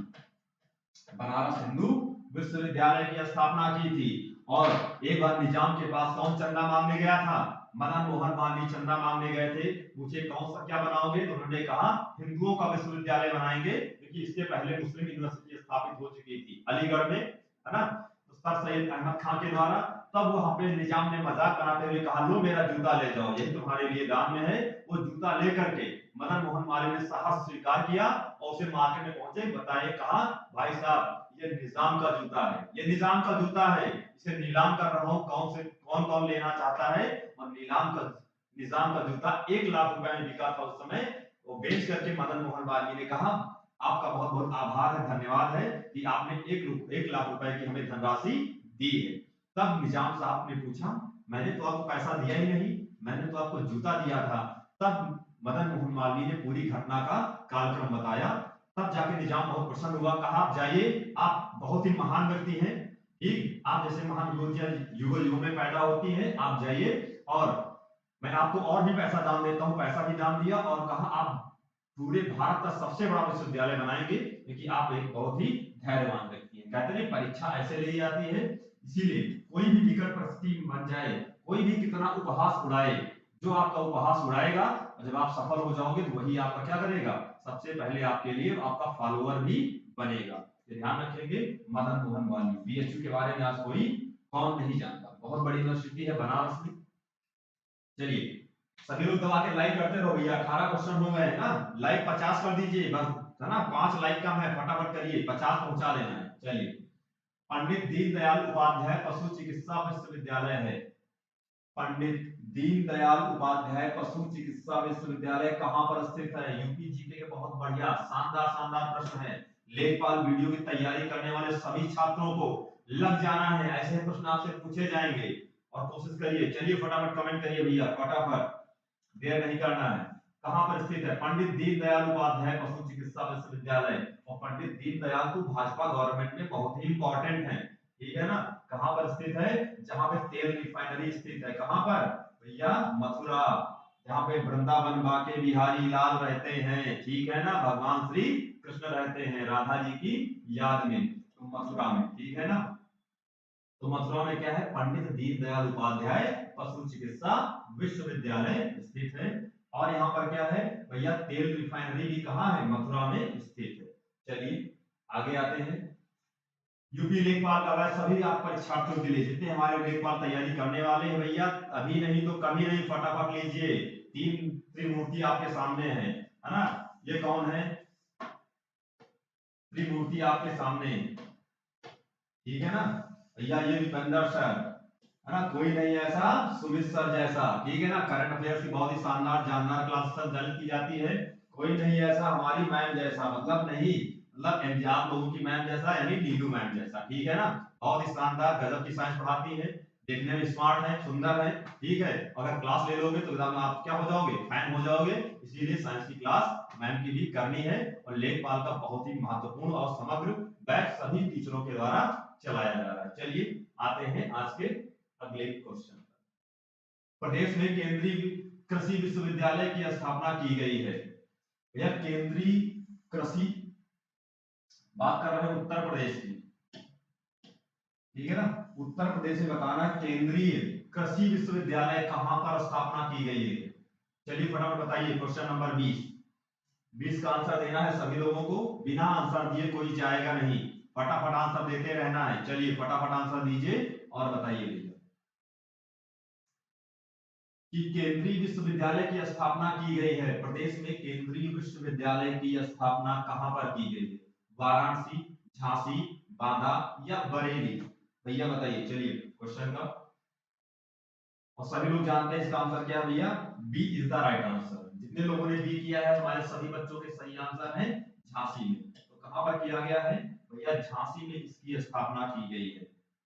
Speaker 1: बनारस हिंदू विश्वविद्यालय की स्थापना की थी। और एक बार निजाम के पास कौन चंदा मांगने गया था? मदन मोहन मालवीय चंदा मांगने गए थे। पूछे कौन सा क्या बनाओगे? तो उन्होंने कहा हिंदुओं का विश्वविद्यालय बनाएंगे, क्योंकि इसके पहले मुस्लिम यूनिवर्सिटी स्थापित हो चुकी थी अलीगढ़ में, है ना, तो सर सैयद अहमद खान के द्वारा। तब वहां पे निजाम ने मजाक बनाते हुए कहा, लो मेरा जूता ले जाओ, यही तुम्हारे लिए दान में है। वो जूता लेकर के मदन मोहन मालवीय ने साहस स्वीकार किया और उसे मार्केट में पहुंचे, बताए, कहा भाई साहब ये निजाम का जूता है, ये निजाम का जूता है, इसे नीलाम कर रहा हूं, कौन कौन लेना चाहता है? और निजाम का जूता 1 लाख रुपए में बिका था उस समय। वो बेच करके मदन मोहन मालवीय ने कहा आपका बहुत बहुत आभार है, धन्यवाद है कि आपने 1 लाख रुपए की हमें धनराशि दी है। तब निजाम साहब ने पूछा, मैंने तो आपको पैसा दिया ही नहीं, मैंने तो आपको जूता दिया था। तब मदन मोहन मालवीय ने पूरी घटना का कालक्रम बताया। तब जाके निजाम बहुत प्रसन्न हुआ, कहा आप जाइए, आप बहुत ही महान व्यक्ति हैं, ठीक, आप जैसे महान विभूतियां युगों युगों में पैदा होती हैं, आप जाइए और मैं आपको और भी पैसा दान देता हूं। पैसा भी दान दिया और कहा आप पूरे भारत का सबसे बड़ा विश्वविद्यालय बनाएंगे, क्योंकि आप एक बहुत ही धैर्यवान व्यक्ति हैं। कहते हैं परीक्षा ऐसे ली जाती है, इसीलिए कोई भी विकट परिस्थिति बन जाए, कोई भी कितना उपहास उड़ाए, जो आपका उपहास उड़ाएगा और जब आप सफल हो जाओगे तो वही आपका क्या करेगा? सबसे पहले आपके लिए आपका फॉलोअर भी बनेगा। तो ध्यान रखेंगे, मदन मोहन मालवीय। बीएचयू के बारे में आज कोई कौन नहीं जानता, बहुत बड़ी यूनिवर्सिटी है बनारस में। चलिए सभी लोग दबा के लाइक करते रहो भैया, 18 क्वेश्चन हो गए हैं ना, लाइक 50 कर दीजिए बस, है ना, 5 लाइक कम है, फटाफट करिए, 50 पहुंचा देना है। चलिए, पंडित दीनदयाल उपाध्याय पशु चिकित्सा विश्वविद्यालय है। पंडित दीनदयाल उपाध्याय पशु चिकित्सा विश्वविद्यालय कहां पर स्थित है? यूपी जीके के बहुत बढ़िया शानदार शानदार प्रश्न है। लेखपाल वीडियो की तैयारी करने वाले सभी छात्रों को लग जाना है, ऐसे प्रश्न आपसे पूछे जाएंगे और कोशिश करिए। चलिए फटाफट कमेंट करिए भैया, फटाफट, देर नहीं करना है। कहां पर स्थित है? पंडित दीनदयाल उपाध्याय पशु चिकित्सा विश्वविद्यालय। और पंडित दीनदयाल तो भाजपा गवर्नमेंट में बहुत ही इंपॉर्टेंट है, ठीक है ना। कहां पर स्थित है? जहां पे तेल रिफाइनरी स्थित है। कहां पर भैया? मथुरा, जहां पे वृंदावन बाके बिहारी लाल रहते हैं, ठीक है ना, भगवान श्री कृष्ण रहते हैं राधा जी की याद में, तो मथुरा में, ठीक है ना। तो मथुरा में क्या है? पंडित दीनदयाल उपाध्याय पशु चिकित्सा विश्वविद्यालय स्थित है। और यहाँ पर क्या है भैया? तेल रिफाइनरी भी कहाँ है? मथुरा में स्थित है। चलिए आगे आते हैं। यूपी लेखपाल का बैच सभी आप परीक्षार्थियों के लिए, जितने हमारे लेखपाल तैयारी करने वाले हैं भैया, अभी नहीं तो कभी नहीं, फटाफट लीजिए। 3 त्रिमूर्ति आपके सामने है ना। ये कौन है? त्रिमूर्ति आपके सामने, ठीक है ना भैया। ये दीपेंद्र सर, है ना, कोई नहीं ऐसा सुमित सर जैसा, ठीक है ना। करंट अफेयर्स की बहुत ही शानदार जानदार क्लास संचालित की जाती है। कोई नहीं ऐसा हमारी मैम जैसा, मतलब नहीं, मतलब एग्जाम लोगों की मैम जैसा, यानी नीलू मैम जैसा, ठीक है ना। बहुत ही शानदार गजब की साइंस पढ़ाती है, देखने में स्मार्ट है, सुंदर है, ठीक है। अगर क्लास ले लोगे तो एग्जाम में आप क्या हो जाओगे? फैन हो जाओगे। इसीलिए साइंस की क्लास मैम की भी करनी है। और लेखपाल का बहुत ही महत्वपूर्ण और समग्र बैच सभी टीचरों के द्वारा चलाया जा रहा है। चलिए आते हैं आज के अगले क्वेश्चन। प्रदेश में केंद्रीय कृषि विश्वविद्यालय की स्थापना की गई है। भैया केंद्रीय कृषि, बात कर रहे हैं उत्तर प्रदेश की, ठीक है ना। उत्तर प्रदेश में बताना केंद्रीय कृषि विश्वविद्यालय कहां पर स्थापना की गई है। चलिए फटाफट बताइए। क्वेश्चन नंबर 20 का आंसर देना है सभी लोगों को, बिना आंसर दिए कोई जाएगा नहीं, फटाफट आंसर देते रहना है। चलिए फटाफट आंसर दीजिए और बताइए भैया कि केंद्रीय विश्वविद्यालय की स्थापना की गई है। प्रदेश में केंद्रीय विश्वविद्यालय की स्थापना कहां पर की गई है? वाराणसी, झांसी, बांदा या बरेली? भैया बताइए, चलिए क्वेश्चन का। और सभी लोग जानते हैं इसका आंसर क्या है भैया, B is the right answer. जितने लोगों ने बी किया है हमारे सभी बच्चों के सही आंसर है झांसी में। तो कहां पर किया गया है भैया, झांसी में इसकी स्थापना की गई है।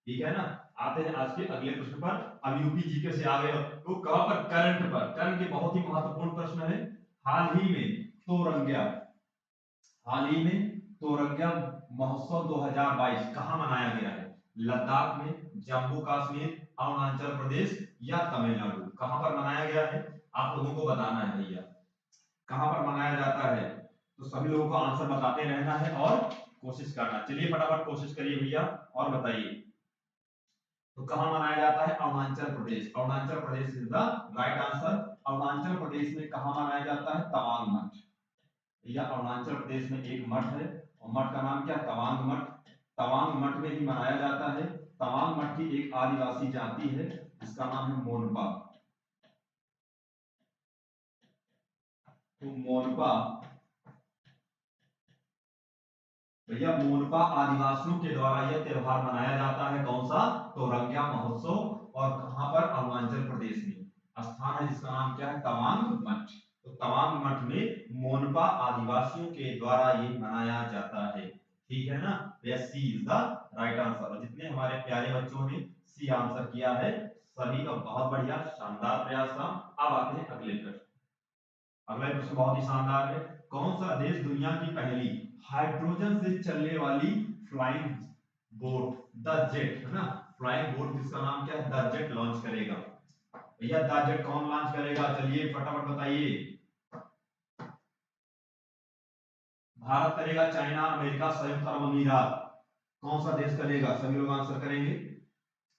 Speaker 1: ठीक है ना। आते हैं आज के अगले प्रश्न पर। अब यूपी जीके से आ गए तो कहां पर, करंट पर। करंट के बहुत ही महत्वपूर्ण प्रश्न है। हाल ही में तोरंगा, हाल ही में तोरंगा महोत्सव 2022 कहां मनाया गया है? लद्दाख में, जम्मू कश्मीर, अरुणाचल प्रदेश या तमिलनाडु? कहां पर मनाया गया है आप लोगों को बताना है भैया, कहां पर मनाया जाता है। तो सभी लोगों को आंसर बताते रहना है और कोशिश करना। चलिए फटाफट कोशिश करिए भैया और बताइए। तो कहां मनाया जाता है? Arunachal Pradesh. Arunachal Pradesh is the right answer. Arunachal Pradesh में कहां मनाया जाता है? तवांग मठ। भैया अरुणाचल प्रदेश में एक मठ है और मठ का नाम क्या? तवांग मठ। तवांग मठ में ही मनाया जाता है। तवांग मठ की एक आदिवासी जाति है जिसका नाम है मोनपा। तो मोनपा, भैया मोनपा आदिवासियों के द्वारा यह त्योहार मनाया जाता है। कौन सा? तोरंगा महोत्सव। और कहां पर? अरुणाचल प्रदेश में। स्थान है जिसका नाम क्या है? तवांग मठ। तो तवांग मठ में मोनपा आदिवासियों के द्वारा ये मनाया जाता है। ठीक है ना। सी इज द राइट आंसर। और जितने हमारे प्यारे बच्चों ने सी आंसर किया है सभी का बहुत बढ़िया, शानदार प्रयास था। अब आते हैं अगले प्रश्न। अगला प्रश्न बहुत ही शानदार है। कौन सा देश दुनिया की पहली हाइड्रोजन से चलने वाली फ्लाइंग बोट, द जेट है ना, फ्लाइंग बोट जिसका नाम क्या है? द जेट लॉन्च करेगा? भैया द जेट कौन लॉन्च करेगा? चलिए फटाफट बताइए। भारत करेगा, चाइना, अमेरिका, संयुक्त अरब अमीरात? कौन सा देश करेगा? सभी लोग आंसर करेंगे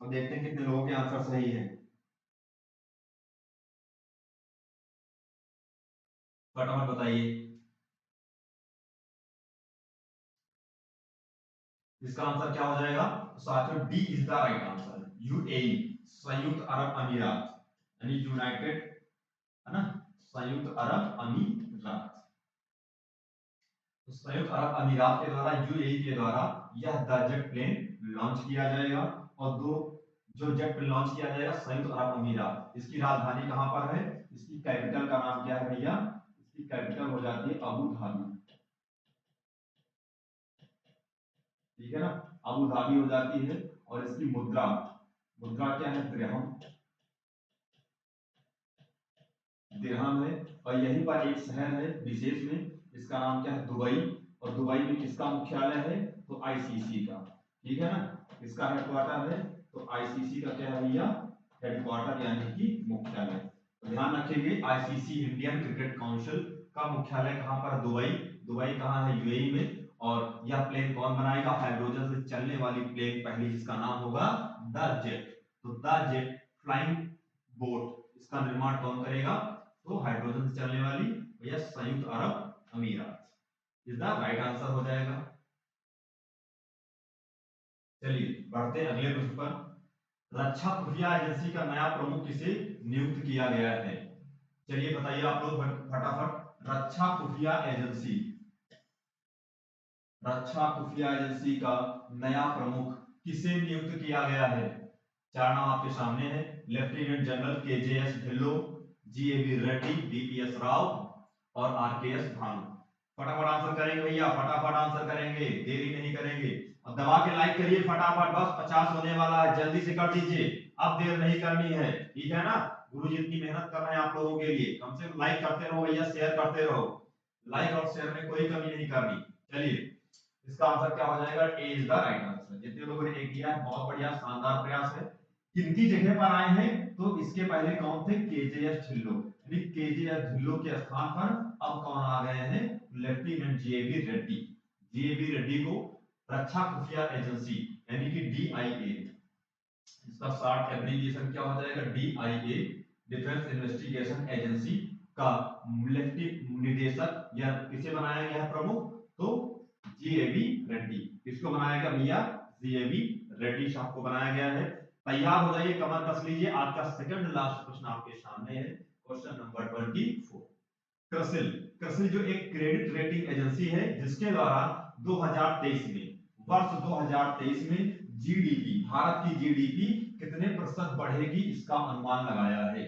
Speaker 1: और देखते हैं कितने लोगों के आंसर सही है। फटाफट बताइए। इसका आंसर क्या हो जाएगा? साथियों D is the right answer. UAE, संयुक्त अरब अमीरात, यानी यूनाइटेड, है ना, संयुक्त अरब अमीरात। तो संयुक्त अरब अमीरात के द्वारा, यूएई के द्वारा यह द जेट प्लेन लॉन्च किया जाएगा। और दो जो जेट प्लेन लॉन्च किया जाएगा संयुक्त अरब अमीरात, इसकी राजधानी कहां पर है? इसकी कैपिटल का नाम क्या है भैया? इसकी कैपिटल हो जाती है अबू धाबी। ठीक है ना, अबू धाबी हो जाती है। और इसकी मुद्रा, मुद्रा क्या है? दिरहम, दिरहम है। और यहीं पर एक शहर है विशेष में, इसका नाम क्या है? दुबई। और दुबई में किसका मुख्यालय है? तो आईसीसी का। ठीक है ना, इसका हेडक्वार्टर है। तो आईसीसी का क्या है भैया? हेडक्वार्टर यानी कि मुख्यालय। तो ध्यान रखेंगे आईसीसी इंडियन क्रिकेट काउंसिल का मुख्यालय कहां पर? दुबई। दुबई कहां है? यूएई में। और यह प्लेन कौन बनाएगा? हाइड्रोजन से चलने वाली प्लेन पहली, जिसका नाम होगा द जेट। तो द जेट फ्लाइंग बोट, इसका निर्माण कौन करेगा? तो हाइड्रोजन से चलने वाली भैया संयुक्त अरब अमीरात इज द राइट आंसर हो जाएगा। चलिए बढ़ते हैं अगले प्रश्न पर। रक्षा खुफिया एजेंसी का नया प्रमुख किसे नियुक्त किया गया है? चलिए बताइए आप लोग फटाफट। रक्षा खुफिया एजेंसी, रक्षा खुफिया एजेंसी का नया प्रमुख किसे नियुक्त किया गया है? चार नाम आपके सामने है। Lieutenant general KJS Dhillon, GAB Reddy, DPS Rao और आरकेएस भानु। फटाफट आंसर करेंगे भैया, फटाफट आंसर करेंगे, देरी नहीं करेंगे। और दबा के लाइक करिए फटाफट, बस 50 होने वाला है, जल्दी से कर दीजिए, अब देर नहीं करनी है। ठीक है ना, गुरु जी इतनी मेहनत कर रहे हैं आप लोगों के लिए, कम से कम लाइक करते रहो भैया, शेयर करते रहो। लाइक और शेयर में कोई कमी नहीं करनी। चलिए इसका आंसर क्या हो जाएगा? ए इज द राइट आंसर। जितने लोगों ने ए किया है बहुत बढ़िया, शानदार प्रयास है। किनकी जगह पर आए हैं? तो इसके पहले कौन थे? केजेएस ढिल्लो। यानी केजेएस ढिल्लो के स्थान पर अब कौन आ गए हैं? Lieutenant GAB Reddy. GAB Reddy को रक्षा खुफिया एजेंसी यानी कि डीआईए, इसका शॉर्ट एब्रिविएशन क्या हो जाएगा? डीआईए, डिफेंस इन्वेस्टिगेशन एजेंसी का निदेशक या किसे बनाया गया है प्रमुख? तो जीएबी रेड्डी। किसको बनाया गया भैया? जीएबी रेड्डी साहब को बनाया गया है। तैयार हो जाइए, कमर कस लीजिए, आज का सेकंड लास्ट प्रश्न आपके सामने है, क्वेश्चन नंबर 24। क्रिसिल, क्रिसिल जो एक क्रेडिट रेटिंग एजेंसी है जिसके द्वारा 2023 में वर्ष 2023 में जीडीपी, भारत की जीडीपी कितने प्रतिशत बढ़ेगी इसका अनुमान लगाया है।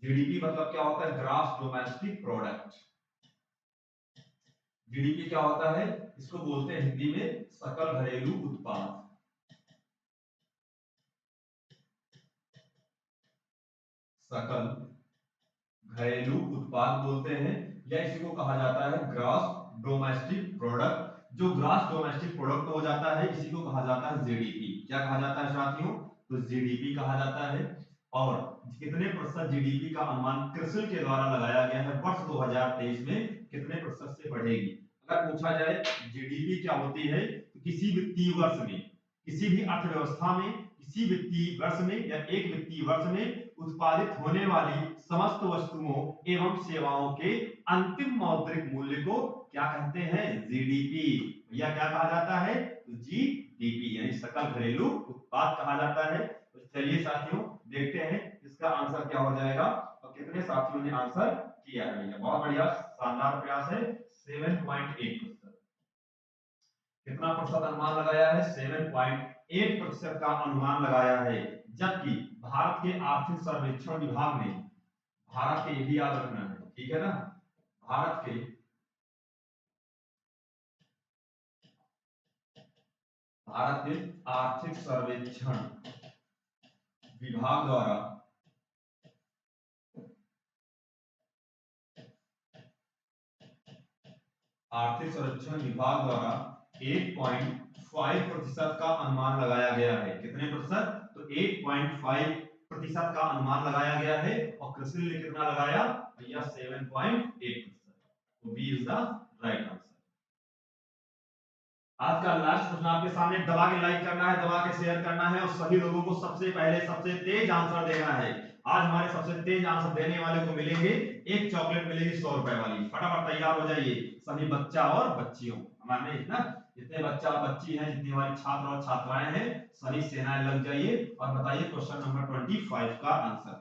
Speaker 1: जीडीपी मतलब क्या होता है, ग्रॉस डोमेस्टिक प्रोडक्ट। जीडीपी क्या होता है, इसको बोलते हैं हिंदी में सकल घरेलू उत्पाद। सकल घरेलू उत्पाद बोलते हैं, या इसी को कहा जाता है ग्रॉस डोमेस्टिक प्रोडक्ट। जो ग्रॉस डोमेस्टिक प्रोडक्ट हो जाता है इसी को कहा जाता है जीडीपी। क्या कहा जाता है साथियों, तो जीडीपी कहा जाता है। और कितने प्रतिशत जीडीपी का अनुमान क्रिसिल के द्वारा लगाया गया है, वर्ष 2023 में कितने प्रतिशत से बढ़ेगी। अगर पूछा जाए जीडीपी क्या होती है, तो किसी वित्तीय वर्ष में, किसी भी अर्थव्यवस्था में, किसी वित्तीय वर्ष में या एक वित्तीय वर्ष में उत्पादित होने वाली समस्त वस्तुओं एवं सेवाओं के अंतिम मौद्रिक मूल्य को क्या कहते हैं, जीडीपी। या क्या कहा जाता है, तो जीडीपी यानी सकल घरेलू उत्पाद कहा जाता है। तो चलिए साथियों देखते हैं इसका आंसर क्या हो जाएगा, और कितने साथियों ने आंसर किया है। भैया बहुत बढ़िया, शानदार प्रयास है। 7.8%। कितना प्रतिशत अनुमान लगाया है, 7.8% का अनुमान लगाया है। जबकि भारत के आर्थिक सर्वेक्षण विभाग ने, भारत के, ये भी याद रखना है ठीक है ना, भारत के आर्थिक सर्वेक्षण विभाग द्वारा आर्थिक सर्वेक्षण विभाग द्वारा 8.5% का अनुमान लगाया गया है। कितने प्रतिशत, तो 8.5% का अनुमान लगाया गया है। और क्रिसिल ने कितना लगाया भैया, 7.8%। तो B is the right answer. आज का लास्ट प्रश्न आपके सामने, दबा के लाइक करना है, दबा के शेयर करना है, और सभी लोगों को सबसे पहले सबसे तेज आंसर देना है। आज हमारे सबसे तेज आंसर देने वाले को मिलेंगे एक चॉकलेट, मिलेगी 100 रुपए वाली। फटाफट तैयार हो जाइए सभी बच्चा और बच्चियों, हमारे ना जितने बच्चा और बच्ची हैं, जितनी हमारी छात्र और छात्राएं हैं, सभी सेनाएं लग जाइए और बताइए क्वेश्चन नंबर 25 का आंसर।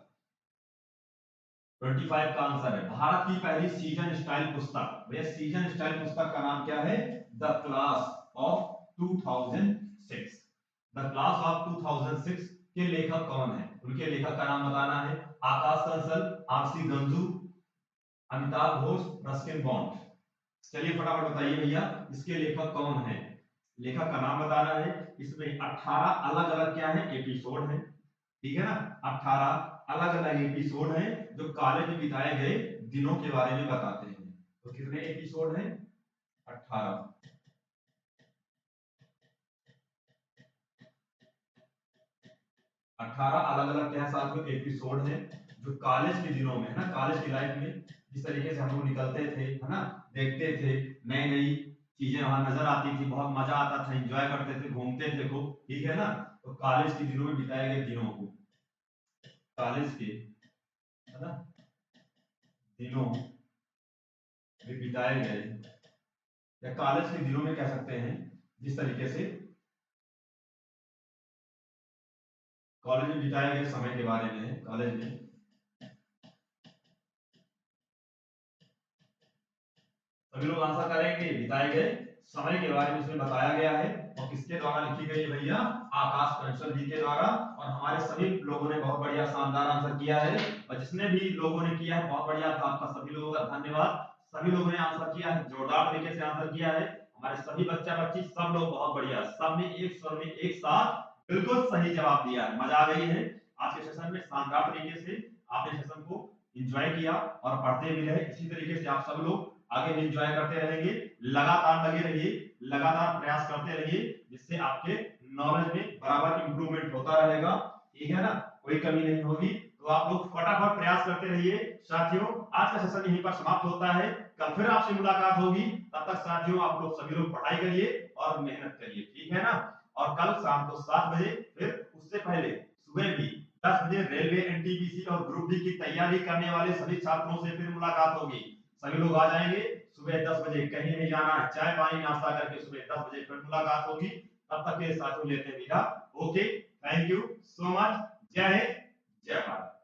Speaker 1: 25 का आंसर है, भारत की पहली सीजन स्टाइल पुस्तक। भैया सीजन स्टाइल पुस्तक का नाम क्या है, the class of 2006। The class of 2006 के लेखक कौन है, उनके लेखक का नाम बताना है। Akash Kansal, RC Ganju, Amitabh Ghosh, Ruskin Bond. चलिए फटाफट बताइए भैया इसके लेखक कौन है, लेखक का नाम बताना है। इसमें 18 अलग अलग क्या है, एपिसोड है, ठीक है ना। 18 अलग अलग एपिसोड हैं जो कॉलेज में बिताए गए दिनों के बारे में बताते हैं। तो कितने एपिसोड हैं, 18। 18 अलग अलग क्या साथियों एपिसोड हैं जो कॉलेज के दिनों में है ना, कॉलेज की लाइफ में जिस तरीके से हम लोग निकलते थे है ना, देखते थे, नई नई चीजें वहां नजर आती थी, बहुत मजा आता था, एंजॉय करते थे, घूमते थे खूब, ठीक है ना। तो कॉलेज के दिनों में बिताए गए दिनों को, कॉलेज के है ना दिनों में बिताए गए, या कॉलेज के दिनों में कह सकते हैं, जिस तरीके से कॉलेज में बिताए गए समय के बारे में, कॉलेज में सभी लोग आंसर करेंगे, बिताए गए समय के बारे में इसमें बताया गया है। और किसके द्वारा लिखी गई है भैया, आकाश कंसल जी के द्वारा। और हमारे सभी लोगों ने बहुत बढ़िया शानदार आंसर किया है, और जितने भी लोगों ने किया है बहुत बढ़िया, तो आपका सभी लोगों का धन्यवाद। सभी लोगों ने आंसर किया है, जोरदार तरीके से आंसर किया है। हमारे सभी बच्चा बच्ची सब लोग बहुत बढ़िया, सबने एक स्वर में एक साथ बिल्कुल सही जवाब दिया है। मजा आ गई है आज के सेशन में, शानदार तरीके से आपने सेशन को एंजॉय किया और पढ़ते भी रहे। इसी तरीके से आप सब लोग आगे भी एंजॉय करते रहेंगे, लगातार लगे रहिए, लगातार प्रयास करते रहिए, जिससे आपके नॉलेज में बराबर इंप्रूवमेंट होता रहेगा, ठीक है ना, कोई कमी नहीं होगी। तो आप लोग फटाफट प्रयास करते रहिए। साथियों आज का सेशन यहीं पर समाप्त होता है, कल फिर आपसे मुलाकात होगी। तब तक साथियों आप लोग सभी लोग पढ़ाई करिए और मेहनत करिए, ठीक है ना। और कल शाम को 7 बजे, फिर उससे पहले सुबह भी 10 बजे रेलवे, एनटीपीसी और ग्रुप डी की तैयारी करने वाले सभी छात्रों से फिर मुलाकात होगी। सभी लोग आ जाएंगे सुबह 10 बजे, कहीं नहीं जाना है, चाय पानी नाश्ता करके सुबह 10 बजे फिर मुलाकात होगी। तब तक के साथियों लेते हैं विदा। Okay, thank you so much. जय हिंद, जय भारत।